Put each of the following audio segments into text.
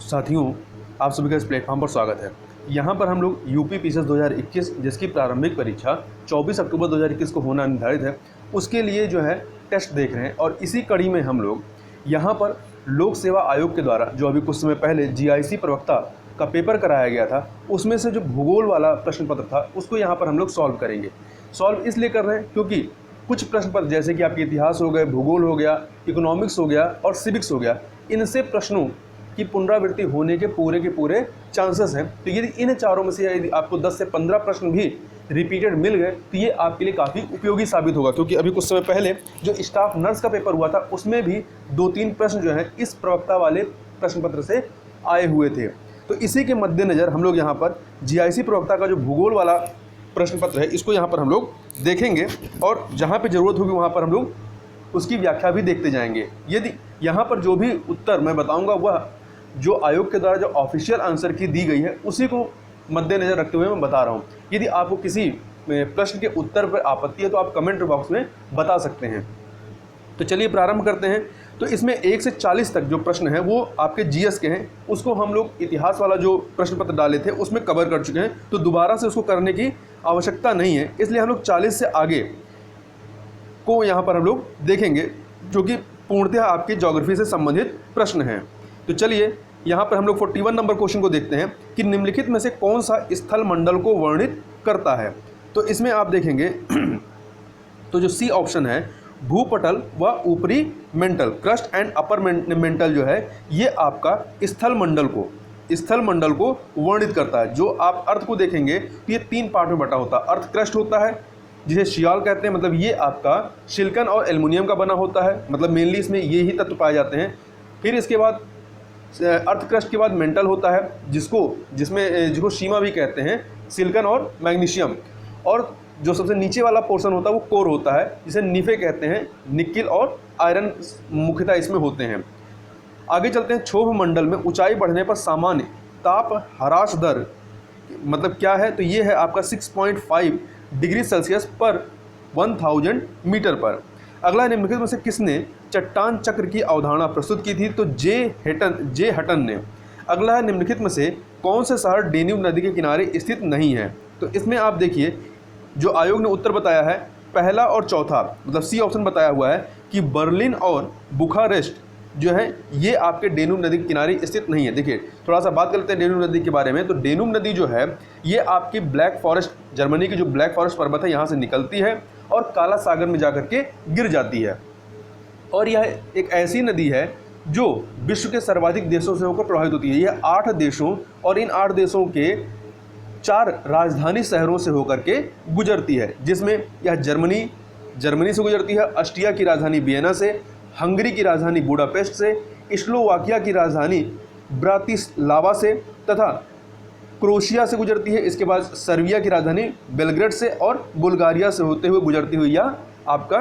साथियों, आप सभी का इस प्लेटफॉर्म पर स्वागत है। यहाँ पर हम लोग यूपी पीसीएस 2021 जिसकी प्रारंभिक परीक्षा 24 अक्टूबर 2021 को होना निर्धारित है, उसके लिए जो है टेस्ट देख रहे हैं। और इसी कड़ी में हम लोग यहाँ पर लोक सेवा आयोग के द्वारा जो अभी कुछ समय पहले जीआईसी प्रवक्ता का पेपर कराया गया था, उसमें से जो भूगोल वाला प्रश्न पत्र था उसको यहाँ पर हम लोग सॉल्व करेंगे। सॉल्व इसलिए कर रहे हैं क्योंकि कुछ प्रश्न पत्र जैसे कि आपके इतिहास हो गए, भूगोल हो गया, इकोनॉमिक्स हो गया और सिविक्स हो गया, इनसे प्रश्नों की पुनरावृत्ति होने के पूरे चांसेस हैं। तो यदि इन चारों में से यदि आपको 10 से 15 प्रश्न भी रिपीटेड मिल गए तो ये आपके लिए काफ़ी उपयोगी साबित होगा। क्योंकि अभी कुछ समय पहले जो स्टाफ नर्स का पेपर हुआ था उसमें भी 2-3 प्रश्न जो हैं इस प्रवक्ता वाले प्रश्न पत्र से आए हुए थे। तो इसी के मद्देनज़र हम लोग यहाँ पर जीआईसी प्रवक्ता का जो भूगोल वाला प्रश्न पत्र है इसको यहाँ पर हम लोग देखेंगे और जहाँ पे ज़रूरत होगी वहाँ पर हम लोग उसकी व्याख्या भी देखते जाएंगे। यदि यहाँ पर जो भी उत्तर मैं बताऊँगा वह जो आयोग के द्वारा जो ऑफिशियल आंसर की दी गई है उसी को मद्देनज़र रखते हुए मैं बता रहा हूँ। यदि आपको किसी प्रश्न के उत्तर पर आपत्ति है तो आप कमेंट बॉक्स में बता सकते हैं। तो चलिए प्रारंभ करते हैं। तो इसमें 1 से 40 तक जो प्रश्न हैं वो आपके जीएस के हैं। उसको हम लोग इतिहास वाला जो प्रश्न पत्र डाले थे उसमें कवर कर चुके हैं, तो दोबारा से उसको करने की आवश्यकता नहीं है। इसलिए हम लोग 40 से आगे को यहाँ पर हम लोग देखेंगे जो कि पूर्णतः आपकी ज्योग्राफी से संबंधित प्रश्न हैं। तो चलिए यहाँ पर हम लोग 41 नंबर क्वेश्चन को देखते हैं कि निम्नलिखित में से कौन सा स्थल मंडल को वर्णित करता है। तो इसमें आप देखेंगे तो जो सी ऑप्शन है भूपटल व ऊपरी mental, crust and upper mantle जो है ये आपका स्थल मंडल को वर्णित करता है। जो आप अर्थ को देखेंगे तो ये 3 पार्ट में बटा होता है। अर्थ क्रस्ट होता है जिसे शियाल कहते हैं, मतलब ये आपका सिलिकॉन और एल्युमिनियम का बना होता है, मतलब मेनली इसमें ये ही तत्व पाए जाते हैं। फिर इसके बाद अर्थ क्रस्ट के बाद मेंटल होता है जिसको सीमा भी कहते हैं, सिलिकॉन और मैग्नीशियम। और जो सबसे नीचे वाला पोर्शन होता है वो कोर होता है जिसे निफे कहते हैं, निकिल और आयरन मुख्यतः इसमें होते हैं। आगे चलते हैं। क्षोभ मंडल में ऊंचाई बढ़ने पर सामान्य ताप ह्रास दर मतलब क्या है, तो ये है आपका 6.5 डिग्री सेल्सियस पर 1000 मीटर पर। अगला निम्नलिखित में से किसने चट्टान चक्र की अवधारणा प्रस्तुत की थी, तो जे हटन ने। अगला है निम्नलिखित में से कौन से शहर डेन्यूब नदी के किनारे स्थित नहीं है। तो इसमें आप देखिए जो आयोग ने उत्तर बताया है पहला और चौथा, मतलब सी ऑप्शन बताया हुआ है कि बर्लिन और बुखारेस्ट जो है ये आपके डेन्यूब नदी के किनारे स्थित नहीं है। देखिए थोड़ा सा बात करते हैं डेन्यूब नदी के बारे में। तो डेन्यूब नदी जो है ये आपकी ब्लैक फॉरेस्ट, जर्मनी की जो ब्लैक फॉरेस्ट पर्वत है यहाँ से निकलती है और काला सागर में जाकर के गिर जाती है। और यह एक ऐसी नदी है जो विश्व के सर्वाधिक देशों से होकर प्रभावित होती है। यह 8 देशों और इन 8 देशों के 4 राजधानी शहरों से होकर के गुजरती है, जिसमें यह जर्मनी से गुजरती है, ऑस्ट्रिया की राजधानी वियना से, हंगरी की राजधानी बुडापेस्ट से, स्लोवाकिया की राजधानी ब्रातिस्लावा से तथा क्रोएशिया से गुजरती है। इसके बाद सर्बिया की राजधानी बेलग्रेड से और बुल्गारिया से होते हुए गुजरती हुई यह आपका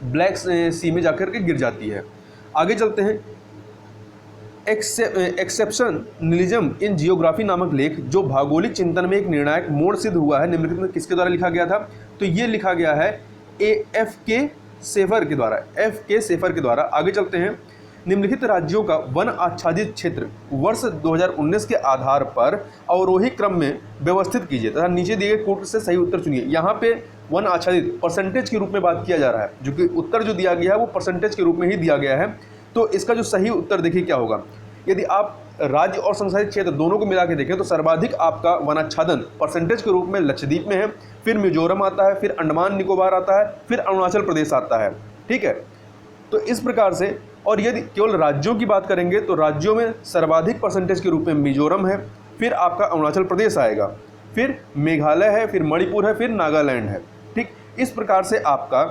ब्लैक सी में जाकर के गिर जाती है। आगे चलते हैं। एक्सेप्शनलिज्म इन जियोग्राफी नामक लेख जो भौगोलिक चिंतन में एक निर्णायक मोड़ सिद्ध हुआ है, निम्नलिखित में किसके द्वारा लिखा गया था, तो ये लिखा गया है एफ के सेफर के द्वारा। आगे चलते हैं। निम्नलिखित राज्यों का वन आच्छादित क्षेत्र वर्ष 2019 के आधार पर अवरोही क्रम में व्यवस्थित कीजिए तथा नीचे दिए गए कूट से सही उत्तर चुनिए। यहाँ पे वन आच्छादित परसेंटेज के रूप में बात किया जा रहा है, जो कि उत्तर जो दिया गया है वो परसेंटेज के रूप में ही दिया गया है। तो इसका जो सही उत्तर देखिए क्या होगा। यदि आप राज्य और संसाधित क्षेत्र दोनों को मिला के देखें तो सर्वाधिक आपका वनाच्छादन परसेंटेज के रूप में लक्षद्वीप में है, फिर मिजोरम आता है, फिर अंडमान निकोबार आता है, फिर अरुणाचल प्रदेश आता है। ठीक है, तो इस प्रकार से। और यदि केवल राज्यों की बात करेंगे तो राज्यों में सर्वाधिक परसेंटेज के रूप में मिजोरम है, फिर आपका अरुणाचल प्रदेश आएगा, फिर मेघालय है, फिर मणिपुर है, फिर नागालैंड है। ठीक, इस प्रकार से आपका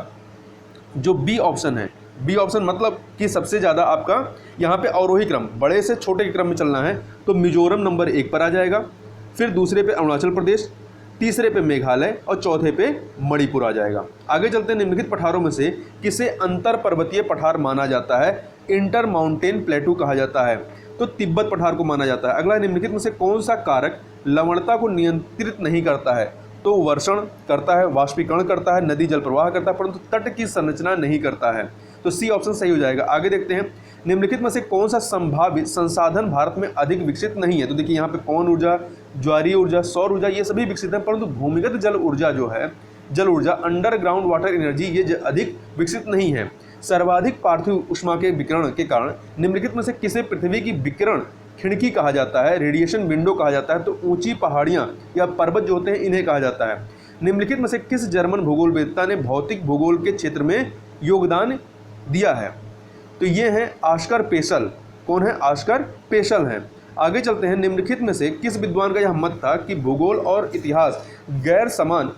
जो बी ऑप्शन है, बी ऑप्शन मतलब कि सबसे ज़्यादा आपका यहाँ पे अवरोही क्रम बड़े से छोटे के क्रम में चलना है, तो मिजोरम नंबर 1 पर आ जाएगा, फिर दूसरे पे अरुणाचल प्रदेश, तीसरे पे मेघालय और चौथे पे मणिपुर आ जाएगा। आगे चलते हैं। निम्नलिखित पठारों में से किसे अंतर पर्वतीय पठार माना जाता है, इंटर माउंटेन प्लेटू कहा जाता है, तो तिब्बत पठार को माना जाता है। अगला निम्नलिखित में से कौन सा कारक लवणता को नियंत्रित नहीं करता है, तो वर्षण करता है, वाष्पीकरण करता है, नदी जल प्रवाह करता है, परंतु तट की संरचना नहीं करता है। तो सी ऑप्शन सही हो जाएगा। आगे देखते हैं, निम्नलिखित में से कौन सा संभावित संसाधन भारत में अधिक विकसित नहीं है? तो देखिए यहाँ पे पवन ऊर्जा, ज्वारीय ऊर्जा, सौर ऊर्जा ये सभी विकसित हैं, परंतु भूमिगत जल ऊर्जा जो है, जल ऊर्जा अंडरग्राउंड वाटर एनर्जी, ये अधिक विकसित नहीं है। सर्वाधिक पार्थिव ऊष्मा के विकिरण के कारण निम्नलिखित में से किसे पृथ्वी की विकिरण खिड़की कहा जाता है, रेडिएशन विंडो कहा जाता है? तो ऊंची पहाड़ियां या पर्वत जो होते हैं इन्हें कहा जाता है। निम्नलिखित में से किस जर्मन भूगोलवेत्ता ने भौतिक भूगोल के क्षेत्र में योगदान दिया है? तो ये हैं ऑस्कर पेशल। कौन है? ऑस्कर पेशल हैं। आगे चलते हैं, निम्नलिखित में से किस विद्वान का यह मत था कि भूगोल और इतिहास गैर समान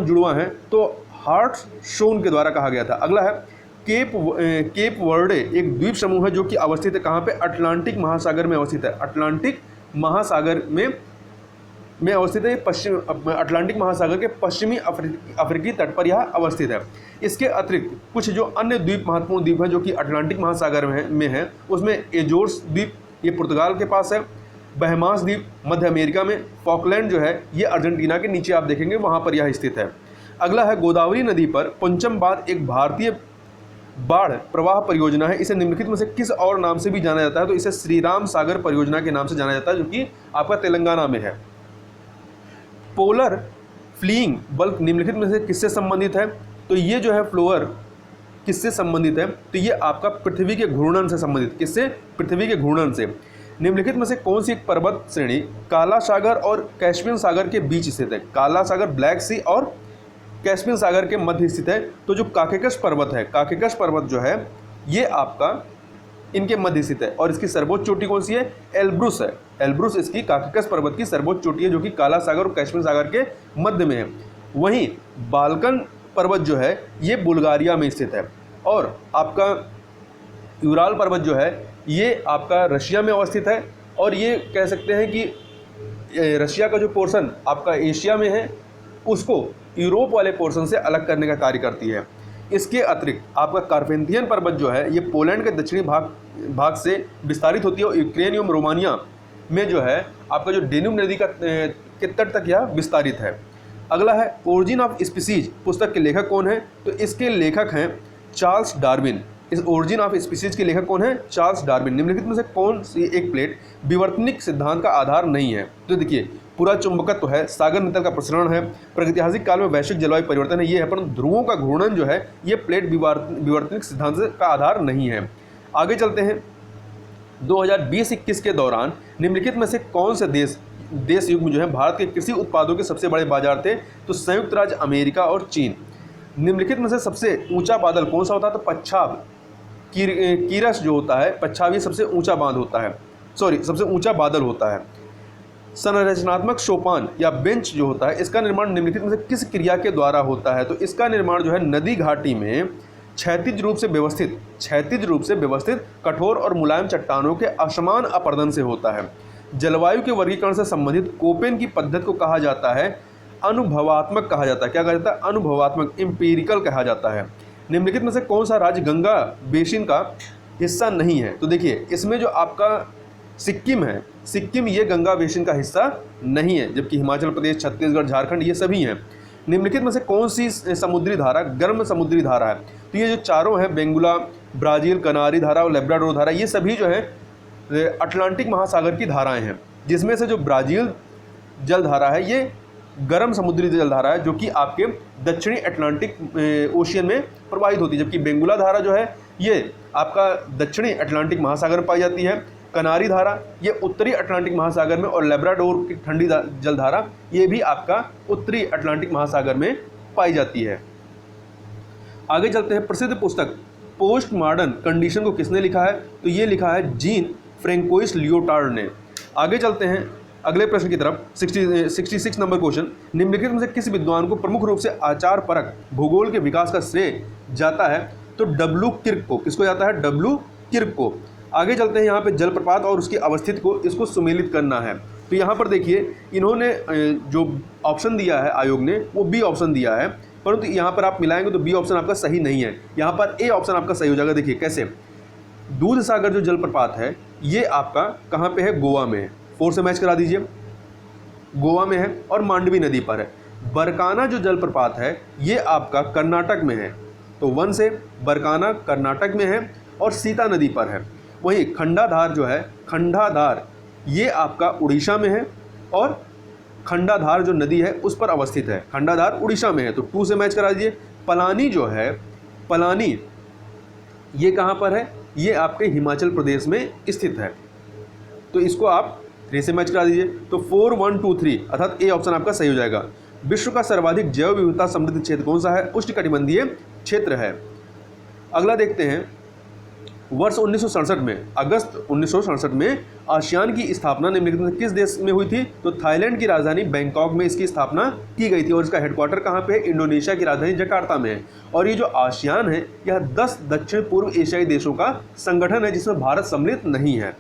जुड़वा हैं? तो हार्टशोन के द्वारा कहा गया था। अगला है, केप वर्डे एक द्वीप समूह है जो कि अवस्थित है कहाँ पे? अटलांटिक महासागर में अवस्थित है। अटलांटिक महासागर में अवस्थित है। अटलांटिक महासागर के पश्चिमी अफ्रीकी तट पर यह अवस्थित है। इसके अतिरिक्त कुछ जो अन्य द्वीप, महत्वपूर्ण द्वीप हैं जो कि अटलांटिक महासागर में है, उसमें एजोर्स द्वीप ये पुर्तगाल के पास है, बहमास द्वीप मध्य अमेरिका में, फॉकलैंड जो है ये अर्जेंटीना के नीचे आप देखेंगे वहाँ पर यह स्थित है। अगला है, गोदावरी नदी पर पंचम बांध एक भारतीय बाढ़ प्रवाह परियोजना है। इसे निम्नलिखित में से किस और नाम से भी जाना जाता है? तो इसे श्री राम सागर परियोजना के नाम से जाना जाता है, जो कि आपका तेलंगाना में है। पोलर फ्लीइंग बल्ब निम्नलिखित में से किससे संबंधित है? तो ये जो है फ्लोअर किससे संबंधित है? तो ये आपका पृथ्वी के घूर्णन से संबंधित। किससे? पृथ्वी के घूर्णन से। निम्नलिखित में से कौन सी एक पर्वत श्रेणी काला सागर और कैस्पियन सागर के बीच स्थित है? काला सागर ब्लैक सी और कैस्पियन सागर के मध्य स्थित है। तो जो काकेकस पर्वत है, काकेकस पर्वत जो है ये आपका इनके मध्य स्थित है। और इसकी सर्वोच्च चोटी कौन सी है? एल्ब्रुस है। एल्ब्रुस इसकी काकेकस पर्वत की सर्वोच्च चोटी है, जो कि काला सागर और कैस्पियन सागर के मध्य में है। वहीं बाल्कन पर्वत जो है ये बुल्गारिया में स्थित है। और आपका यूराल पर्वत जो है ये आपका रशिया में अवस्थित है। और ये कह सकते हैं कि रशिया का जो पोर्शन आपका एशिया में है उसको यूरोप वाले पोर्शन से अलग करने का कार्य करती है। इसके अतिरिक्त आपका कार्पेंथियन पर्वत जो है ये पोलैंड के दक्षिणी भाग से विस्तारित होती है और यूक्रेन एवं रोमानिया में जो है आपका जो डेन्यूब नदी के तट तक यह विस्तारित है। अगला है, ओरिजिन ऑफ स्पीसीज पुस्तक के लेखक कौन है? तो इसके लेखक हैं चार्ल्स डार्विन। इस ओरिजिन ऑफ स्पीसीज के लेखक कौन है? Charles Darwin. निम्नलिखित में से कौन सी एक प्लेट विवर्तनिक सिद्धांत का आधार नहीं है? तो देखिए, पूरा चुंबकत्व है, सागर नितल का प्रसरण है, प्रागैतिहासिक काल में वैश्विक जलवायु परिवर्तन है, ये है। परंतु ध्रुवों का घूर्णन जो है ये प्लेट विवर्तनिक सिद्धांत का आधार नहीं है। आगे चलते हैं, 2020-21 के दौरान निम्नलिखित में से कौन से देश युग में जो है भारत के कृषि उत्पादों के सबसे बड़े बाजार थे? तो संयुक्त राज्य अमेरिका और चीन। निम्नलिखित में से सबसे ऊंचा बादल कौन सा होता है? तो पच्छाब कीरस जो होता है, पच्छाब ये सबसे ऊंचा बांध होता है, सबसे ऊंचा बादल होता है। संरचनात्मक सोपान या बेंच जो होता है इसका निर्माण निम्नलिखित में से किस क्रिया के द्वारा होता है? तो इसका निर्माण जो है नदी घाटी में क्षैतिज रूप से व्यवस्थित कठोर और मुलायम चट्टानों के असमान अपर्दन से होता है। जलवायु के वर्गीकरण से संबंधित कोपेन की पद्धति को कहा जाता है अनुभवात्मक कहा जाता है। क्या कहा जाता है? अनुभवात्मक, एम्पिरिकल कहा जाता है। निम्नलिखित में से कौन सा राज्य गंगा बेसिन का हिस्सा नहीं है? तो देखिए, इसमें जो आपका सिक्किम है, सिक्किम ये गंगा बेसिन का हिस्सा नहीं है, जबकि हिमाचल प्रदेश, छत्तीसगढ़, झारखंड ये सभी हैं। निम्नलिखित में से कौन सी समुद्री धारा गर्म समुद्री धारा है? तो ये जो चारों हैं, बेंगुला, ब्राज़ील, कनारी धारा और लेब्राडोर धारा, ये सभी जो है अटलांटिक महासागर की धाराएं हैं, जिसमें से जो ब्राज़ील जल धारा है ये गर्म समुद्री जल धारा है, जो कि आपके दक्षिणी अटलांटिक ओशियन में प्रवाहित होती है। जबकि बेंगुला धारा जो है ये आपका दक्षिणी अटलांटिक महासागर में पाई जाती है। कनारी धारा ये उत्तरी अटलांटिक महासागर में, और लेब्राडोर की ठंडी जल धारा ये भी आपका उत्तरी अटलांटिक महासागर में पाई जाती है। आगे चलते हैं, प्रसिद्ध पुस्तक पोस्ट मॉडर्न कंडीशन को किसने लिखा है? तो ये लिखा है जीन फ्रैंकोइस लियोटार्ड ने। आगे चलते हैं अगले प्रश्न की तरफ, 66 नंबर क्वेश्चन, निम्नलिखित में से किस विद्वान को प्रमुख रूप से आचार परक भूगोल के विकास का श्रेय जाता है? तो डब्ल्यू किर्क को। किसको जाता है? डब्ल्यू किर्क को। आगे चलते हैं, यहाँ पे जलप्रपात और उसकी अवस्थिति को इसको सुमेलित करना है। तो यहाँ पर देखिए, इन्होंने जो ऑप्शन दिया है आयोग ने वो बी ऑप्शन दिया है, परंतु यहाँ पर आप मिलाएंगे तो बी ऑप्शन आपका सही नहीं है, यहाँ पर ए ऑप्शन आपका सही हो जाएगा। देखिए कैसे, दूध सागर जो जलप्रपात है ये आपका कहाँ पे है? गोवा में है। 4 से मैच करा दीजिए, गोवा में है और मांडवी नदी पर है। बरकाना जो जलप्रपात है ये आपका कर्नाटक में है। तो 1 से बरकाना कर्नाटक में है और सीता नदी पर है। वहीं खंडाधार जो है, खंडाधार ये आपका उड़ीसा में है और खंडाधार जो नदी है उस पर अवस्थित है। खंडाधार उड़ीसा में है तो 2 से मैच करा दीजिए। पलानी जो है, पलानी ये कहाँ पर है? ये आपके हिमाचल प्रदेश में स्थित है, तो इसको आप 3 से मैच करा दीजिए। तो 4, 1, 2, 3 अर्थात ए ऑप्शन आपका सही हो जाएगा। विश्व का सर्वाधिक जैव विविधता समृद्ध क्षेत्र कौन सा है? उष्णकटिबंधीय क्षेत्र है। अगला देखते हैं, वर्ष 1967 में, अगस्त 1967 में आसियान की स्थापना निम्नलिखित में किस देश में हुई थी? तो थाईलैंड की राजधानी बैंकॉक में इसकी स्थापना की गई थी और इसका हेडक्वार्टर कहाँ पे है? इंडोनेशिया की राजधानी जकार्ता में है। और ये जो आसियान है यह 10 दक्षिण पूर्व एशियाई देशों का संगठन है जिसमें भारत सम्मिलित नहीं है।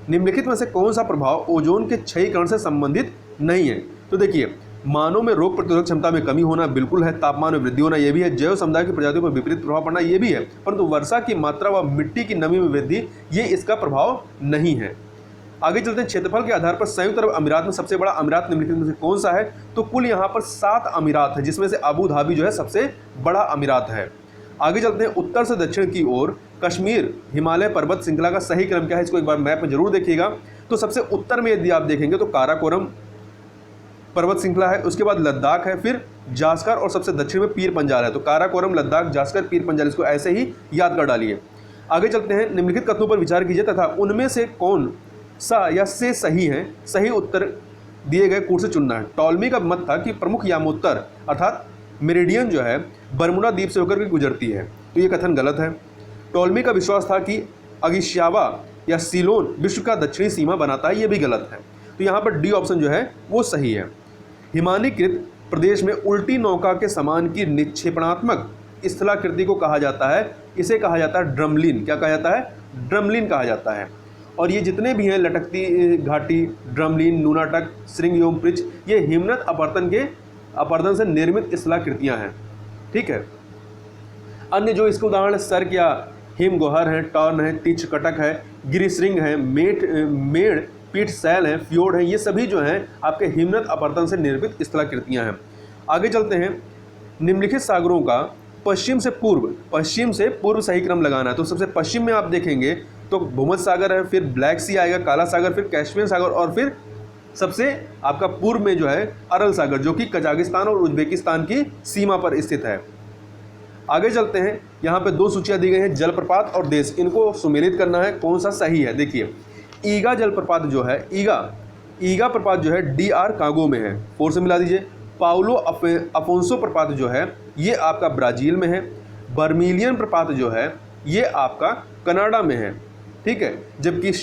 निम्नलिखित में से कौन सा प्रभाव ओजोन के क्षयीकरण से संबंधित नहीं है? तो देखिए, मानव में रोग प्रतिरोधक क्षमता में कमी होना बिल्कुल है, तापमान में वृद्धि होना यह भी है, जैव समुदाय की प्रजातियों पर विपरीत प्रभाव पड़ना यह भी है, परंतु वर्षा की मात्रा व मिट्टी की नमी में वृद्धि ये इसका प्रभाव नहीं है। आगे चलते हैं, क्षेत्रफल के आधार पर संयुक्त अरब अमीरात में सबसे बड़ा अमीरात निम्नलिखित में से कौन सा है? तो कुल यहाँ पर 7 अमीरात है जिसमें से अबू धाबी जो है सबसे बड़ा अमीरात है। आगे चलते हैं, उत्तर से दक्षिण की ओर कश्मीर हिमालय पर्वत श्रृंखला का सही क्रम क्या है? इसको एक बार मैप में जरूर देखिएगा। तो सबसे उत्तर में यदि आप देखेंगे तो काराकोरम पर्वत श्रृंखला है, उसके बाद लद्दाख है, फिर जास्कर और सबसे दक्षिण में पीर पंजाल है। तो काराकोरम, लद्दाख, जास्कर, पीर पंजाल, इसको ऐसे ही याद कर डालिए। आगे चलते हैं, निम्नलिखित कथनों पर विचार कीजिए तथा उनमें से कौन सा या से सही है? सही उत्तर दिए गए कूट से चुनना है। टॉलमी का मत था कि प्रमुख यामोत्तर अर्थात मेरिडियन जो है बरमुडा द्वीप से होकर के गुजरती है, तो ये कथन गलत है। टॉलमी का विश्वास था कि अगिशियावा या सीलोन विश्व का दक्षिणी सीमा बनाता है, ये भी गलत है। तो यहाँ पर डी ऑप्शन जो है वो सही है। हिमानीकृत प्रदेश में उल्टी नौका के समान की निक्षेपणात्मक स्थलाकृति को कहा जाता है, इसे कहा जाता है ड्रमलिन। क्या कहा जाता है? ड्रमलिन कहा जाता है। और ये जितने भी हैं, लटकती घाटी, ड्रमलिन, नूनाटक, श्रृंग एवं पृच्छ, ये हिमनद अपरदन से निर्मित स्थलाकृतियाँ हैं। ठीक है। अन्य जो इसके उदाहरण सर्क या हिमगोहर हैं, टर्न है, तिच्छ कटक है, गिरिश्रृंग है, मेड़ पीठ शैल है, फ्योर्ड है, ये सभी जो हैं आपके हिमनद अपरदन से निर्मित स्थलाकृतियाँ हैं। आगे चलते हैं, निम्नलिखित सागरों का पश्चिम से पूर्व सही क्रम लगाना है। तो सबसे पश्चिम में आप देखेंगे तो भूमध्य सागर है, फिर ब्लैक सी आएगा, काला सागर, फिर कैस्पियन सागर और फिर सबसे आपका पूर्व में जो है अरल सागर, जो कि कजाकिस्तान और उज्बेकिस्तान की सीमा पर स्थित है। आगे चलते हैं, यहाँ पे 2 सूचियाँ दी गई हैं, जलप्रपात और देश, इनको सुमेलित करना है, कौन सा सही है। देखिए, ईगा जलप्रपात जो है, ईगा प्रपात जो है DR कांगो में है, 4 से मिला दीजिए। पाउलो अफोंसो प्रपात जो है ये आपका ब्राज़ील में है। बर्मिलियन प्रपात जो है ये आपका कनाडा में है। ठीक है। जबकि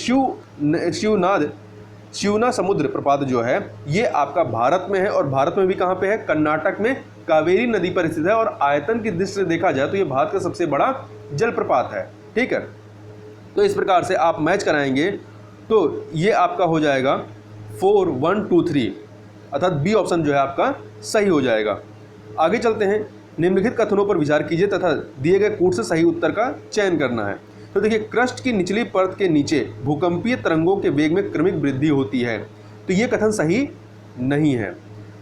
शिवना समुद्र प्रपात जो है ये आपका भारत में है, और भारत में भी कहाँ पे है? कर्नाटक में कावेरी नदी पर स्थित है, और आयतन की दृष्टि से देखा जाए तो ये भारत का सबसे बड़ा जलप्रपात है। ठीक है। तो इस प्रकार से आप मैच कराएंगे तो ये आपका हो जाएगा 4, 1, 2, 3 अर्थात बी ऑप्शन जो है आपका सही हो जाएगा। आगे चलते हैं, निम्नलिखित कथनों पर विचार कीजिए तथा दिए गए कूट से सही उत्तर का चयन करना है। तो देखिए, क्रस्ट की निचली परत के नीचे भूकंपीय तरंगों के वेग में क्रमिक वृद्धि होती है, तो ये कथन सही नहीं है।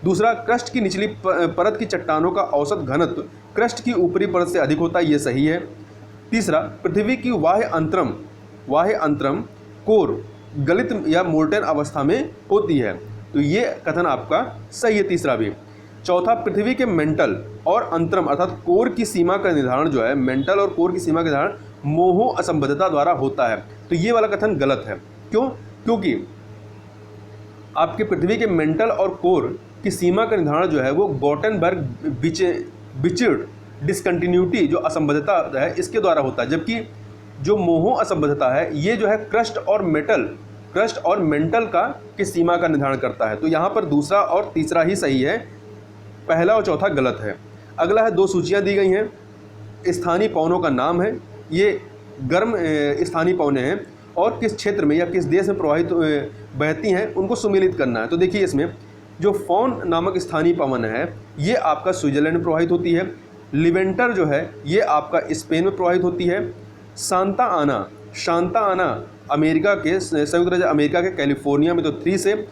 दूसरा, क्रस्ट की निचली परत की चट्टानों का औसत घनत्व क्रस्ट की ऊपरी परत से अधिक होता है, ये सही है। तीसरा, पृथ्वी की बाह्य अंतरम कोर गलित या मोल्टेन अवस्था में होती है, तो ये कथन आपका सही है, तीसरा भी। चौथा, पृथ्वी के मेंटल और अंतरम अर्थात कोर की सीमा का निर्धारण जो है, मेंटल और कोर की सीमा का निर्धारण मोहो असंबद्धता द्वारा होता है, तो ये वाला कथन गलत है। क्यों? क्योंकि आपके पृथ्वी के मेंटल और कोर की सीमा का निर्धारण जो है वो गॉटेनबर्ग बिचिर्ड डिसकंटिन्यूटी जो असंबद्धता है इसके द्वारा होता है, जबकि जो मोहो असंबद्धता है ये जो है क्रस्ट और मेंटल का की सीमा का निर्धारण करता है। तो यहाँ पर दूसरा और तीसरा ही सही है, पहला और चौथा गलत है। अगला है, 2 सूचियाँ दी गई हैं, स्थानीय पवनों का नाम है, ये गर्म स्थानीय पवनें हैं और किस क्षेत्र में या किस देश में प्रवाहित बहती हैं उनको सुमेलित करना है। तो देखिए, इसमें जो फॉन नामक स्थानीय पवन है ये आपका स्विट्जरलैंड में प्रवाहित होती है। लिवेंटर जो है ये आपका स्पेन में प्रवाहित होती है। शांता आना अमेरिका के संयुक्त राज्य अमेरिका के कैलिफोर्निया में, तो 3 से।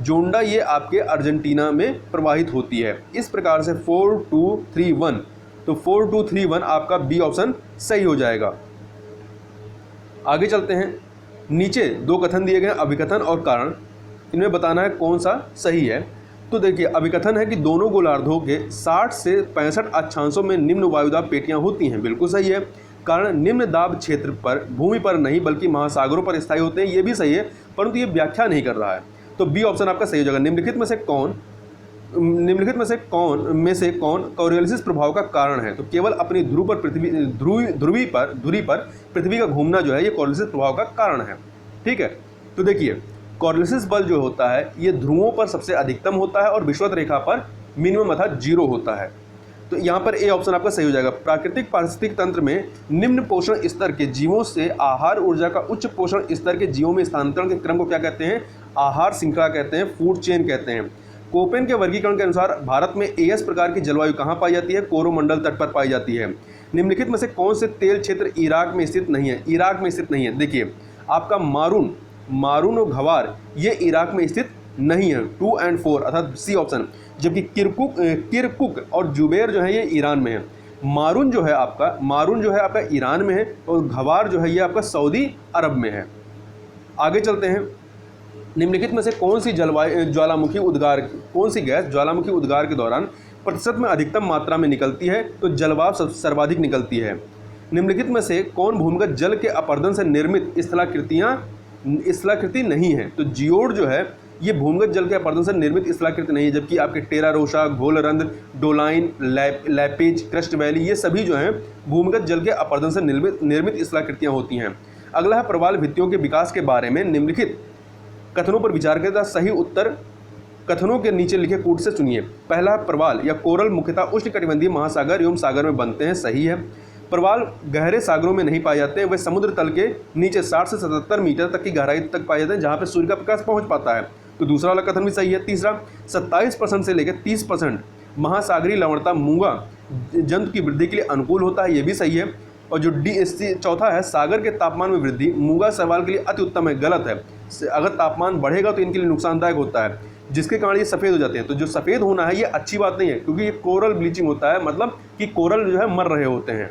जोंडा ये आपके अर्जेंटीना में प्रवाहित होती है। इस प्रकार से 4, 2, 3, 1, तो 4231 आपका बी ऑप्शन सही हो जाएगा। आगे चलते हैं। नीचे दो कथन दिए गए, अभिकथन और कारण, इनमें बताना है कौन सा सही है। तो देखिए, अभिकथन है कि दोनों गोलार्धों के 60 से 65 अक्षांशों में निम्न वायुदाब पेटियां होती हैं, बिल्कुल सही है। कारण निम्न दाब क्षेत्र पर भूमि पर नहीं बल्कि महासागरों पर स्थायी होते हैं, ये भी सही है, परंतु ये व्याख्या नहीं कर रहा है, तो बी ऑप्शन आपका सही हो जाएगा। निम्नलिखित में से कौन कोरियोलिस प्रभाव का कारण है? तो केवल अपनी धुरी पर पृथ्वी का घूमना जो है ये कोरियोलिस प्रभाव का कारण है। ठीक है, तो देखिए कोरियोलिस बल जो होता है ये ध्रुवों पर सबसे अधिकतम होता है और विषुवत रेखा पर मिनिमम अर्थात 0 होता है, तो यहाँ पर ए ऑप्शन आपका सही हो जाएगा। प्राकृतिक पारिस्थितिक तंत्र में निम्न पोषण स्तर के जीवों से आहार ऊर्जा का उच्च पोषण स्तर के जीवों में स्थानांतरण के क्रम को क्या कहते हैं? आहार श्रृंखला कहते हैं, फूड चेन कहते हैं। कोपेन के वर्गीकरण के अनुसार भारत में एएस प्रकार की जलवायु कहाँ पाई जाती है? कोरोमंडल तट पर पाई जाती है। निम्नलिखित में से कौन से तेल क्षेत्र इराक में स्थित नहीं है? इराक में स्थित नहीं है। देखिए आपका मारून और घवार ये इराक में स्थित नहीं है, 2 और 4 अर्थात सी ऑप्शन। जबकि किरकुक और जुबैर जो है ये ईरान में है। मारून जो है आपका ईरान में है और घवार जो है ये आपका सऊदी अरब में है। आगे चलते हैं। निम्नलिखित में से कौन सी गैस ज्वालामुखी उद्गार के दौरान प्रतिशत में अधिकतम मात्रा में निकलती है? तो जलवाष्प सर्वाधिक निकलती है। निम्नलिखित में से कौन भूमिगत जल के अपरदन से निर्मित स्थलाकृति नहीं है? तो जियोड जो है ये भूमिगत जल के अपरदन से निर्मित स्थलाकृति नहीं है, जबकि आपके टेरा रोसा, घोलरंध्र, डोलाइन, लैपेज, क्रस्ट वैली ये सभी जो हैं भूमिगत जल के अपरदन से निर्मित स्थलाकृतियाँ होती हैं। अगला है प्रवाल भित्तियों के विकास के बारे में निम्नलिखित कथनों पर विचार करें, सही उत्तर कथनों के नीचे लिखे कूट से चुनिए। पहला, प्रवाल या कोरल मुख्यतः उष्णकटिबंधीय महासागर एवं सागर में बनते हैं, सही है। प्रवाल गहरे सागरों में नहीं पाए जाते हैं, वे समुद्र तल के नीचे 60 से 77 मीटर तक की गहराई तक पाए जाते हैं, जहाँ पर सूर्य का प्रकाश पहुँच पाता है, तो दूसरा वाला कथन भी सही है। तीसरा, 27% से लेकर 30% महासागरीय लवणता मूंगा जंतु की वृद्धि के लिए अनुकूल होता है, ये भी सही है। और जो चौथा है, सागर के तापमान में वृद्धि मूंगा शैवाल के लिए अति उत्तम है, गलत है। अगर तापमान बढ़ेगा तो इनके लिए नुकसानदायक होता है, जिसके कारण ये सफ़ेद हो जाते हैं। तो जो सफ़ेद होना है ये अच्छी बात नहीं है, क्योंकि ये कोरल ब्लीचिंग होता है, मतलब कि कोरल जो है मर रहे होते हैं।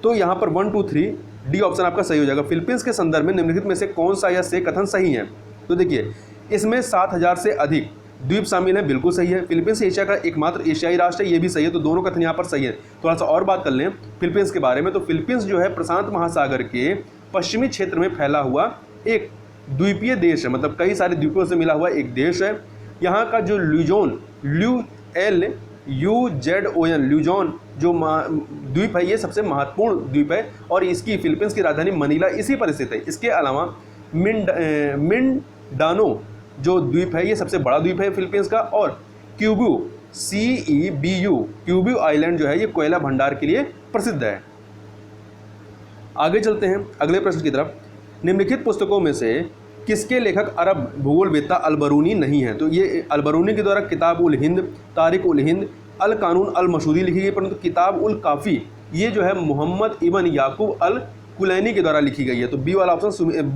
तो यहाँ पर 1, 2, 3 डी ऑप्शन आपका सही हो जाएगा। फिलीपींस के संदर्भ में निम्नलिखित में से कौन सा या से कथन सही है? तो देखिए इसमें 7000 से अधिक द्वीप शामिल है, बिल्कुल सही है। फिलीपींस एशिया का एकमात्र एशियाई राष्ट्र है, ये भी सही है, तो दोनों कथन यहाँ पर सही है। थोड़ा सा और बात कर लें फिलीपींस के बारे में, तो फिलीपींस जो है प्रशांत महासागर के पश्चिमी क्षेत्र में फैला हुआ एक द्वीपीय देश है, मतलब कई सारे द्वीपों से मिला हुआ एक देश है। यहाँ का जो ल्यूजोन ल्यूजोन जो द्वीप है ये सबसे महत्वपूर्ण द्वीप है और इसकी फिलीपींस की राजधानी मनीला इसी पर स्थित है। इसके अलावा मिंडानो जो द्वीप है ये सबसे बड़ा द्वीप है फिलीपींस का, और क्यूबू आइलैंड जो है ये कोयला भंडार के लिए प्रसिद्ध है। आगे चलते हैं अगले प्रश्न की तरफ। निम्नलिखित पुस्तकों में से किसके लेखक अरब भूगोलवेत्ता अल-बरूनी नहीं है? तो ये अल-बरूनी के द्वारा किताब उल हिंद, तारिक उल हिंद, अल कानून अल मसूदी लिखी गई, परंतु किताब उल काफ़ी ये जो है मोहम्मद इब्न याकूब अल कुलैनी के द्वारा लिखी गई है, तो बी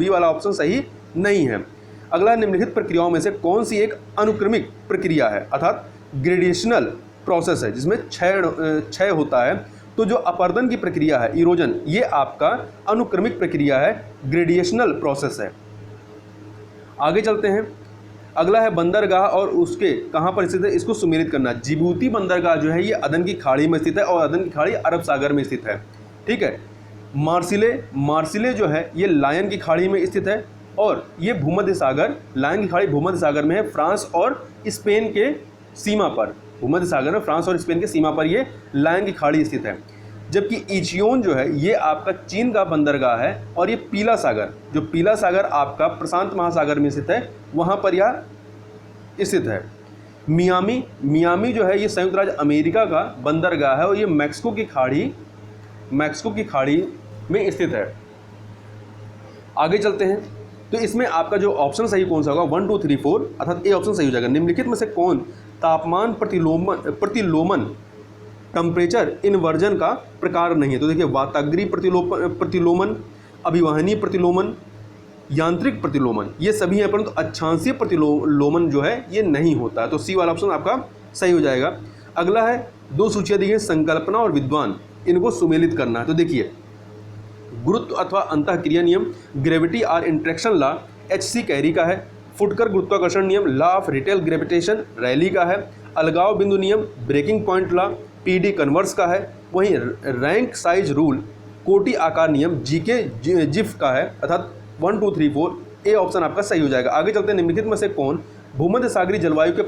वाला ऑप्शन सही नहीं है। अगला, निम्नलिखित प्रक्रियाओं में से कौन सी एक अनुक्रमिक प्रक्रिया है, अर्थात ग्रेडिशनल प्रोसेस है, जिसमें क्षय होता है? तो जो अपर्दन की प्रक्रिया है, इरोजन, ये आपका अनुक्रमिक प्रक्रिया है, ग्रेडिशनल प्रोसेस है। आगे चलते हैं। अगला है बंदरगाह और उसके कहाँ पर स्थित है, इसको सुमेलित करना। जिबूती बंदरगाह जो है ये अदन की खाड़ी में स्थित है और अदन की खाड़ी अरब सागर में स्थित है, ठीक है। मार्सिले जो है ये लायन की खाड़ी में स्थित है और ये भूमध्य सागर, लायन की खाड़ी भूमध्य सागर में है, फ्रांस और स्पेन के सीमा पर, भूमध्य सागर में फ्रांस और स्पेन के सीमा पर ये लायन की खाड़ी स्थित है। जबकि इचियोन जो है ये आपका चीन का बंदरगाह है और ये पीला सागर आपका प्रशांत महासागर में स्थित है, वहाँ पर यह स्थित है। मियामी जो है ये संयुक्त राज्य अमेरिका का बंदरगाह है और ये मैक्सिको की खाड़ी में स्थित है। आगे चलते हैं। तो इसमें आपका जो ऑप्शन सही कौन सा होगा, 1, 2, 3, 4 अर्थात ए ऑप्शन सही हो जाएगा। निम्नलिखित में से कौन तापमान प्रतिलोमन टेम्परेचर इन्वर्जन का प्रकार नहीं है? तो देखिए वाताग्रीय प्रतिलोमन, अभिवहनीय प्रतिलोमन, यांत्रिक प्रतिलोमन ये सभी हैं, परंतु अक्षांशीय प्रतिलोमन जो है ये नहीं होता है, तो सी वाला ऑप्शन आपका सही हो जाएगा। अगला है, दो सूचियाँ दी गई संकल्पना और विद्वान, इनको सुमेलित करना है। तो देखिए, गुरुत्व अथवा अंतःक्रिया नियम, ग्रेविटी और इंट्रैक्शन लॉ H.C. कैरी का है। फुटकर गुरुत्वाकर्षण नियम, law of retail gravitation, Reilly का है। अलगाव बिंदु नियम, breaking point law, PD Converse का है। वहीं रैंक साइज रूल, कोटि आकार नियम, GK जिफ का है, अर्थात 1 2 3 4 ए ऑप्शन आपका सही हो जाएगा। आगे चलते हैं, निम्नलिखित में से कौन भूमध्य सागरीय जलवायु के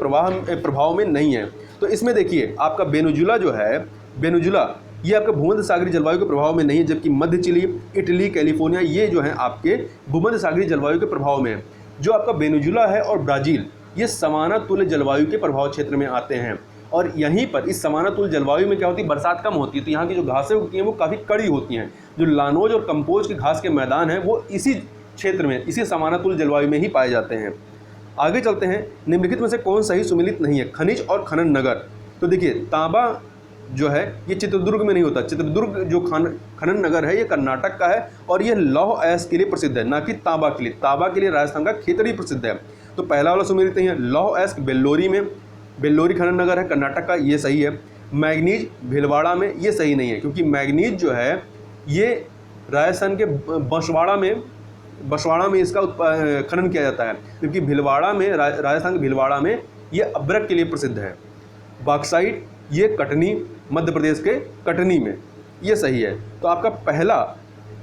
प्रभाव में नहीं है। तो इसमें देखिए, आपका वेनेजुला जो है, वेनेजुला ये आपका भूमध्य सागरीय जलवायु के प्रभाव में नहीं है, जबकि मध्य चिली, इटली, कैलिफोर्निया ये जो है आपके भूमध्य सागरीय जलवायु के प्रभाव में है। जो आपका वेनेजुला है और ब्राज़ील, ये समानातुल्य जलवायु के प्रभाव क्षेत्र में आते हैं। और यहीं पर इस समानातुल्य जलवायु में क्या होती है, बरसात कम होती है, तो यहाँ की जो घासें उगती हैं वो काफ़ी कड़ी होती हैं। जो लानोज और कंपोज के घास के मैदान हैं वो इसी क्षेत्र में, इसी समानातुल्य जलवायु में ही पाए जाते हैं। आगे चलते हैं, निम्नलिखित में से कौन सही सुमेलित नहीं है, खनिज और खनन नगर। तो देखिए, तांबा जो है ये चित्रदुर्ग में नहीं होता। चित्रदुर्ग जो खनन नगर है ये कर्नाटक का है और ये लौह अयस्क के लिए प्रसिद्ध है, ना कि तांबा के लिए। तांबा के लिए राजस्थान का खेतड़ी प्रसिद्ध है। तो पहला वाला सुमेलित नहीं है। लौह अयस्क बेल्लोरी में, बेल्लोरी खनन नगर है कर्नाटक का, ये सही है। मैग्नीज भीलवाड़ा में, ये सही नहीं है, क्योंकि मैग्नीज जो है ये राजस्थान के बसवाड़ा में इसका खनन किया जाता है, क्योंकि भीलवाड़ा में, राजस्थान के भीलवाड़ा में ये अब्रक के लिए प्रसिद्ध है। बॉक्साइट ये कटनी, मध्य प्रदेश के कटनी में, ये सही है। तो आपका पहला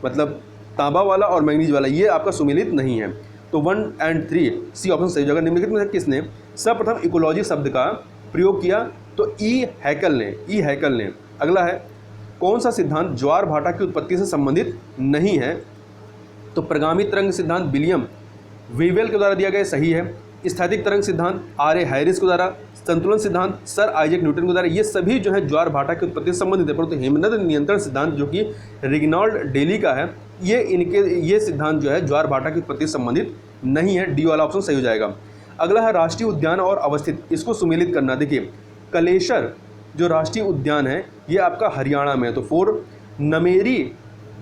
मतलब तांबा वाला और मैग्नीज वाला ये आपका सुमेलित नहीं है। तो 1 और 3 सी ऑप्शन सही जगह। निम्नलिखित में से किसने सर्वप्रथम इकोलॉजी शब्द का प्रयोग किया? तो ई हैकल ने। अगला है, कौन सा सिद्धांत ज्वार भाटा की उत्पत्ति से संबंधित नहीं है? तो प्रगामी तरंग सिद्धांत विलियम वीवेल के द्वारा दिया गया, सही है। स्थैतिक तरंग सिद्धांत R.A. हैरिस के द्वारा, संतुलन सिद्धांत सर आइजैक न्यूटन के द्वारा, ये सभी जो है ज्वार भाटा की उत्पत्ति से संबंधित है। परंतु हिमनद नियंत्रण सिद्धांत जो कि रिग्नाल्ड डेली का है, ये सिद्धांत जो है ज्वार भाटा की उत्पत्ति से संबंधित नहीं है। डी वाला ऑप्शन सही हो जाएगा। अगला है राष्ट्रीय उद्यान और अवस्थित, इसको सुमेलित करना। देखिए, कलेसर जो राष्ट्रीय उद्यान है ये आपका हरियाणा में है, तो 4।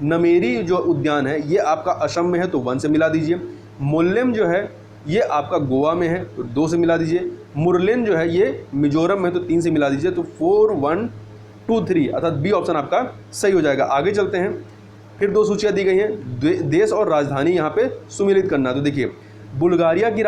नमेरी जो उद्यान है ये आपका असम में है, तो 1 से मिला दीजिए। मोल्लेम जो है ये आपका गोवा में है, तो 2 से मिला दीजिए। मुरलेन जो है ये मिजोरम में है, तो 3 से मिला दीजिए। तो 4 1 2 3 अर्थात बी ऑप्शन आपका सही हो जाएगा। आगे चलते हैं, फिर 2 सूचियाँ दी गई हैं, देश और राजधानी यहाँ पे सुमेलित करना। तो देखिए, बुल्गारिया की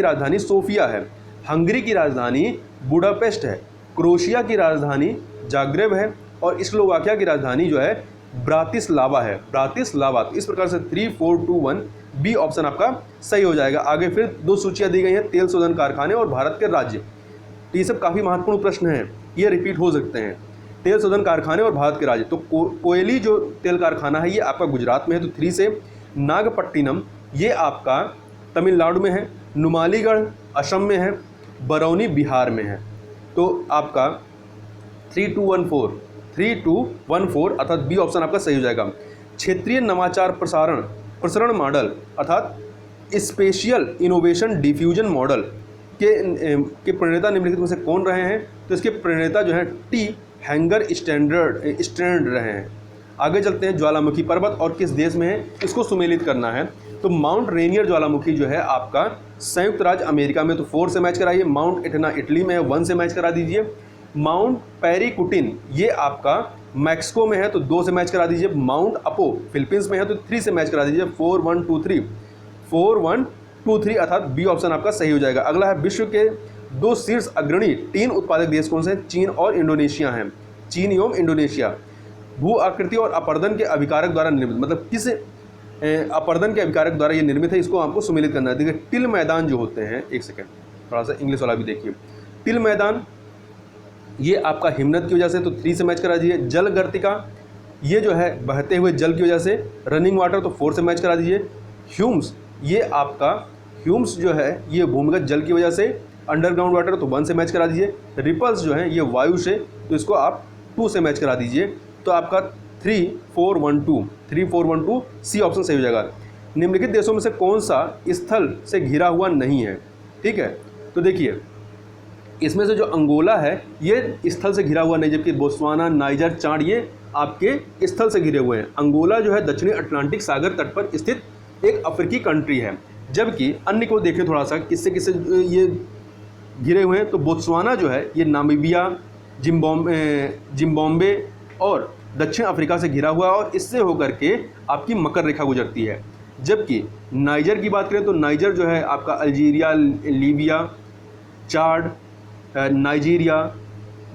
राजधानी सोफिया है, हंगरी की राजधानी बुडापेस्ट है, क्रोशिया की राजधानी जाग्रेब है और स्लोवाकिया की राजधानी जो है ब्रातिस्लावा है, ब्रातिस्लावा। तो इस प्रकार से 3 4 2 1 बी ऑप्शन आपका सही हो जाएगा। आगे फिर 2 सूचियाँ दी गई हैं, तेल शोधन कारखाने और भारत के राज्य। तो ये सब काफ़ी महत्वपूर्ण प्रश्न हैं, ये रिपीट हो सकते हैं। तेल शोधन कारखाने और भारत के राज्य, तो कोयली जो तेल कारखाना है ये आपका गुजरात में है, तो 3 से। नागपट्टिनम ये आपका तमिलनाडु में है, नुमालीगढ़ असम में है, बरौनी बिहार में है। तो आपका 3 2 1 4 अर्थात बी ऑप्शन आपका सही हो जाएगा। क्षेत्रीय नवाचार प्रसरण मॉडल अर्थात स्पेशियल इनोवेशन डिफ्यूजन मॉडल के प्रणेता निम्नलिखित में से कौन रहे हैं? तो इसके प्रणेता जो है टी हैंगर स्टैंड रहे हैं। आगे चलते हैं, ज्वालामुखी पर्वत और किस देश में है, इसको सुमेलित करना है। तो माउंट रेनियर ज्वालामुखी जो है आपका संयुक्त राज्य अमेरिका में, तो 4 से मैच कराइए। माउंट एटना इटली में है, 1 से मैच करा दीजिए। माउंट पेरिकुटिन ये आपका मैक्सिको में है, तो 2 से मैच करा दीजिए। माउंट अपो फिलीपींस में है, तो 3 से मैच करा दीजिए। 4 1 2 3 अर्थात बी ऑप्शन आपका सही हो जाएगा। अगला है, विश्व के 2 शीर्ष अग्रणी टीन उत्पादक देश कौन से हैं? चीन और इंडोनेशिया हैं, चीन एवं इंडोनेशिया। भू आकृति और अपर्दन के अभिकारक द्वारा निर्मित, मतलब किस अपर्दन के अभिकारक द्वारा ये निर्मित है, इसको आपको सुमेलित करना है। देखिए, टिल मैदान जो होते हैं, एक सेकेंड थोड़ा सा इंग्लिश वाला भी देखिए। टिल मैदान ये आपका हिमनद की वजह से, तो 3 से मैच करा दीजिए। जल गर्तिका ये जो है बहते हुए जल की वजह से, रनिंग वाटर, तो 4 से मैच करा दीजिए। ह्यूम्स ये आपका ह्यूम्स जो है ये भूमिगत जल की वजह से, अंडरग्राउंड वाटर, तो 1 से मैच करा दीजिए। रिपल्स जो है ये वायु से, तो इसको आप 2 से मैच करा दीजिए। तो आपका 3 4 1 2 सी ऑप्शन सही हो जाएगा। निम्नलिखित देशों में से कौन सा स्थल से घिरा हुआ नहीं है? ठीक है, तो देखिए इसमें से जो अंगोला है ये स्थल से घिरा हुआ नहीं, जबकि बोत्सवाना, नाइजर, चाड ये आपके स्थल से घिरे हुए हैं। अंगोला जो है दक्षिणी अटलांटिक सागर तट पर स्थित एक अफ्रीकी कंट्री है, जबकि अन्य को देखें थोड़ा सा किससे ये घिरे हुए हैं। तो बोत्सवाना जो है ये नामीबिया, जिम्बाब्वे और दक्षिण अफ्रीका से घिरा हुआ है और इससे होकर के आपकी मकर रेखा गुजरती है। जबकि नाइजर की बात करें तो नाइजर जो है आपका अल्जीरिया, लीबिया, चाड, नाइजीरिया,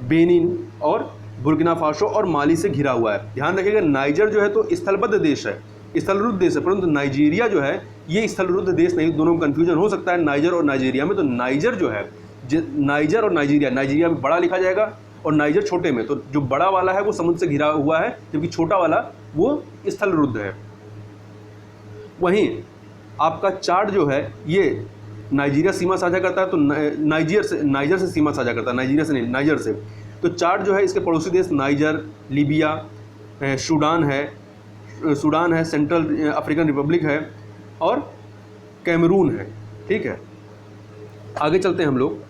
बेनिन और बुर्किना फासो और माली से घिरा हुआ है। ध्यान रखिएगा नाइजर जो है तो स्थलबद्ध देश है, स्थलरुद्ध देश है, परंतु नाइजीरिया जो है ये स्थलरुद्ध देश नहीं। दोनों में कन्फ्यूजन हो सकता है नाइजर और नाइजीरिया में। तो नाइजर जो है, नाइजर और नाइजीरिया, नाइजीरिया में बड़ा लिखा जाएगा और नाइजर छोटे में। तो जो बड़ा वाला है वो समुद्र से घिरा हुआ है, जबकि छोटा वाला वो स्थलरुद्ध है। वहीं आपका चाड जो है ये नाइजीरिया सीमा साझा करता है, तो नाइजर से सीमा साझा करता है, नाइजीरिया से नहीं, नाइजर से। तो चाड जो है इसके पड़ोसी देश नाइजर, लीबिया, सूडान है, सेंट्रल अफ्रीकन रिपब्लिक है और कैमरून है। ठीक है, आगे चलते हैं हम लोग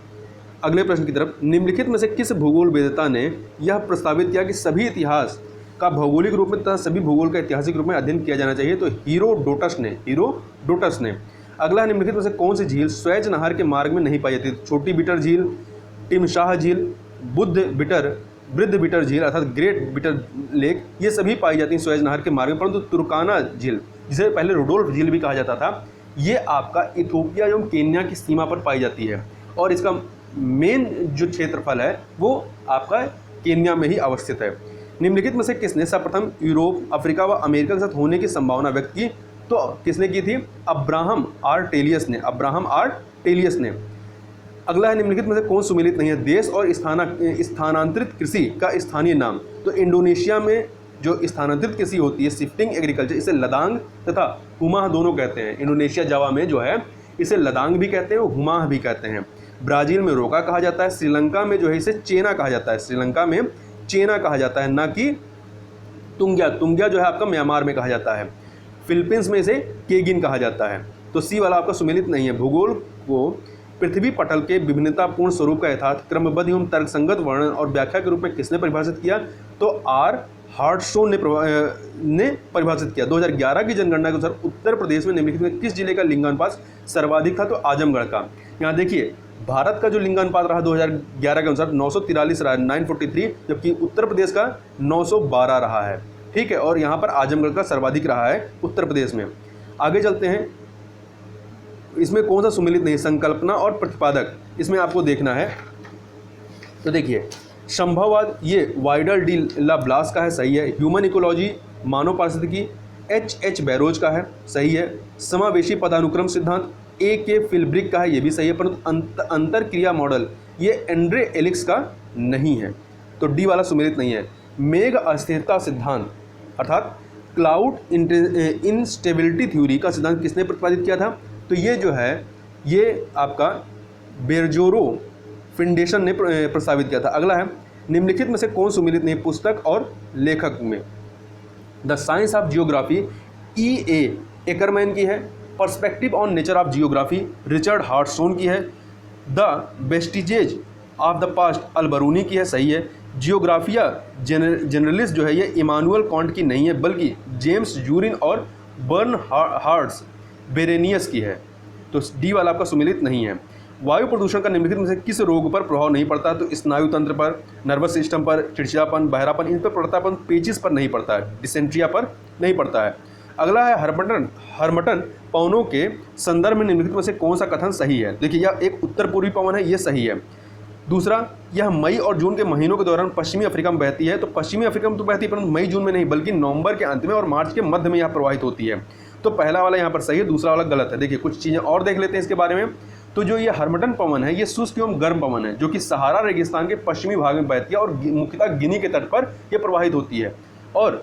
अगले प्रश्न की तरफ। निम्नलिखित में से किस भूगोल वेदता ने यह प्रस्तावित किया कि सभी इतिहास का भौगोलिक रूप में तथा सभी भूगोल का ऐतिहासिक रूप में अध्ययन किया जाना चाहिए? तो हीरोडोटस ने। अगला, निम्नलिखित में से कौन सी झील स्वेज नहर के मार्ग में नहीं पाई जाती? छोटी बिटर झील, टिमशाह झील, वृद्ध बिटर झील अर्थात ग्रेट बिटर लेक, ये सभी पाई जाती हैं स्वेज नहर के मार्ग में। परंतु तुर्काना झील, जिसे पहले रुडोल्फ झील भी कहा जाता था, ये आपका इथोपिया एवं केन्या की सीमा पर पाई जाती है और इसका मेन जो क्षेत्रफल है वो आपका केन्या में ही अवस्थित है। निम्नलिखित में से किसने सर्वप्रथम यूरोप, अफ्रीका व अमेरिका के साथ होने की संभावना व्यक्त की? तो किसने की थी? अब्राहम आर टेलियस ने। अगला है, निम्नलिखित में से कौन सुमेलित नहीं है? देश और स्थानांतरित कृषि का स्थानीय नाम। तो इंडोनेशिया में जो स्थानांतरित कृषि होती है, शिफ्टिंग एग्रीकल्चर, इसे लदांग तथा हुमाह दोनों कहते हैं। इंडोनेशिया जावा में जो है इसे लदांग भी कहते हैं और हुमाह भी कहते हैं। ब्राज़ील में रोका कहा जाता है। श्रीलंका में जो है इसे चेना कहा जाता है, ना कि तुंग्या जो है आपका म्यांमार में कहा जाता है। फिलीपींस में इसे केगिन कहा जाता है। तो सी वाला आपका सुमेलित नहीं है। भूगोल को पृथ्वी पटल के विभिन्नतापूर्ण स्वरूप का यथार्थ क्रमबद्ध एवं तर्कसंगत वर्णन और व्याख्या के रूप में किसने परिभाषित किया? तो आर हार्टसोन ने परिभाषित किया। 2011 की जनगणना के अनुसार उत्तर प्रदेश में निम्नलिखित में किस जिले का लिंगानुपात सर्वाधिक था? तो आजमगढ़ का। यहाँ देखिए भारत का जो लिंगानुपात रहा 2011 के अनुसार 943 रहा है, 943, जबकि उत्तर प्रदेश का 912 रहा है। ठीक है, और यहाँ पर आजमगढ़ का सर्वाधिक रहा है उत्तर प्रदेश में। आगे चलते हैं, इसमें कौन सा सुमेलित नहीं? संकल्पना और प्रतिपादक, इसमें आपको देखना है। तो देखिए संभववाद ये वाइडर डी ला ब्लास का है, सही है। ह्यूमन इकोलॉजी, मानव पारिस्थितिकी, एच बैरोज का है, सही है। समावेशी पदानुक्रम सिद्धांत के फिल्ब्रिक का है, ये भी सही है। परंतु अंतर क्रिया मॉडल ये एंड्रे एलिक्स का नहीं है, तो डी वाला सुमेलित नहीं है। मेघ अस्थिरता सिद्धांत अर्थात क्लाउड इंस्टेबिलिटी थ्योरी का सिद्धांत किसने प्रतिपादित किया था? तो ये जो है ये आपका बेरजोरो फिंडेशन ने प्रस्तावित किया था। अगला है, निम्नलिखित में से कौन सुमेलित नहीं? पुस्तक और लेखक में the science of geography E.A. Ackerman की है। Perspective on nature of geography Richard Hartshorne की है। The vestiges of the past Alberuni की है, सही है। जियोग्राफिया जनरलिस्ट जो है ये इमानुअल कांट की नहीं है, बल्कि जेम्स यूरिन और बर्नहार्ड बेरेनियस की है। तो डी वाला आपका सुमेलित नहीं है। वायु प्रदूषण का निम्नलिखित में से किस रोग पर प्रभाव नहीं पड़ता? तो स्नायु तंत्र पर, नर्वस सिस्टम पर, चिड़चिड़ापन, बहरापन, इन पर पड़ता है, पेचिस पर नहीं पड़ता है, डिसेंट्रिया पर नहीं पड़ता है। अगला है, हर्मटन पवनों के संदर्भ में निम्नलिखित में से कौन सा कथन सही है? देखिए यह एक उत्तर पूर्वी पवन है, ये सही है। दूसरा, यह मई और जून के महीनों के दौरान पश्चिमी अफ्रीका में बहती है। तो पश्चिमी अफ्रीका में तो बहती है, परंतु मई जून में नहीं, बल्कि नवंबर के अंत में और मार्च के मध्य में यह प्रवाहित होती है। तो पहला वाला यहाँ पर सही है, दूसरा वाला गलत है। देखिए कुछ चीज़ें और देख लेते हैं इसके बारे में। तो जो ये हर्मटन पवन है ये शुष्क एवं गर्म पवन है, जो कि सहारा रेगिस्तान के पश्चिमी भाग में बहती है और मुख्यतः गिनी के तट पर यह प्रवाहित होती है, और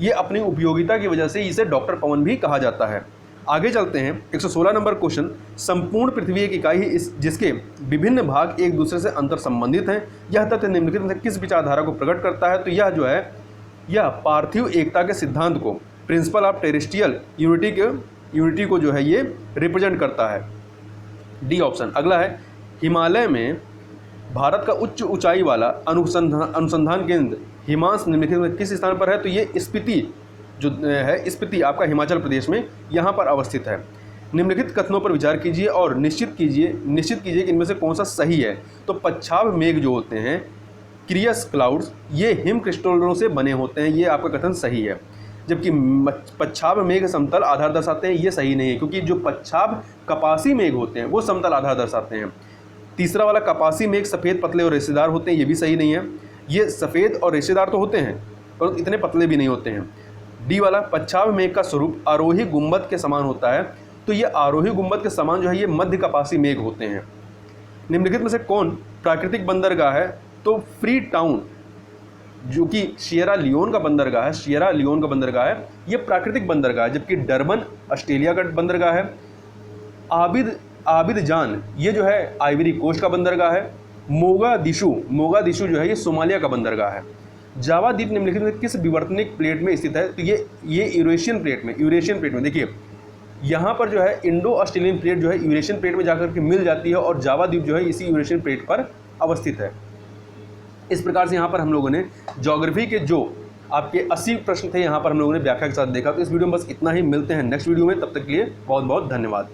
ये अपनी उपयोगिता की वजह से इसे डॉक्टर पवन भी कहा जाता है। आगे चलते हैं, 116 नंबर क्वेश्चन। संपूर्ण पृथ्वी एक इकाई है जिसके विभिन्न भाग एक दूसरे से अंतर संबंधित हैं। यह तथ्य निम्नलिखित में से किस विचारधारा को प्रकट करता है? तो यह जो है यह पार्थिव एकता के सिद्धांत को, प्रिंसिपल ऑफ टेरेस्ट्रियल यूनिटी को जो है ये रिप्रेजेंट करता है। D option. अगला है, हिमालय में भारत का उच्च ऊंचाई वाला अनुसंधान केंद्र हिमांश निम्नलिखित में किस स्थान पर है? तो ये स्पीति जो है, स्पीति आपका हिमाचल प्रदेश में यहाँ पर अवस्थित है। निम्नलिखित कथनों पर विचार कीजिए और निश्चित कीजिए कि इनमें से कौन सा सही है। तो पच्छाव मेघ जो होते हैं, क्रियस क्लाउड्स, ये हिम क्रिस्टलों से बने होते हैं, ये आपका कथन सही है। जबकि पच्छाव मेघ समतल आधार दर्शाते हैं, ये सही नहीं है, क्योंकि जो पच्छाव कपासी मेघ होते हैं वो समतल आधार दर्शाते हैं। तीसरा वाला कपासी मेघ सफ़ेद पतले और रेशेदार होते हैं, ये भी सही नहीं है। ये सफ़ेद और रेशेदार तो होते हैं पर इतने पतले भी नहीं होते हैं। डी वाला पच्छाव मेघ का स्वरूप आरोही गुंबद के समान होता है, तो ये आरोही गुंबद के समान जो है ये मध्य कपासी मेघ होते हैं। निम्नलिखित में से कौन प्राकृतिक बंदरगाह है? तो फ्री टाउन जो कि सिएरा लियोन का बंदरगाह है, ये प्राकृतिक बंदरगाह है। जबकि डरबन ऑस्ट्रेलिया का बंदरगाह है। आबिद जान ये जो है आइवरी कोस्ट का बंदरगाह है। मोगादिशु जो है ये सोमालिया का बंदरगाह है। जावा द्वीप निम्नलिखित में किस विवर्तनिक प्लेट में स्थित है? तो ये यूरेशियन प्लेट में देखिए यहाँ पर जो है इंडो ऑस्ट्रेलियन प्लेट जो है यूरेशियन प्लेट में जाकर के मिल जाती है और जावा द्वीप जो है इसी यूरेशियन प्लेट पर अवस्थित है। इस प्रकार से यहाँ पर हम लोगों ने ज्योग्राफी के जो आपके 80 प्रश्न थे यहाँ पर हम लोगों ने व्याख्या के साथ देखा। तो इस वीडियो में बस इतना ही, मिलते हैं नेक्स्ट वीडियो में, तब तक के लिए बहुत बहुत धन्यवाद।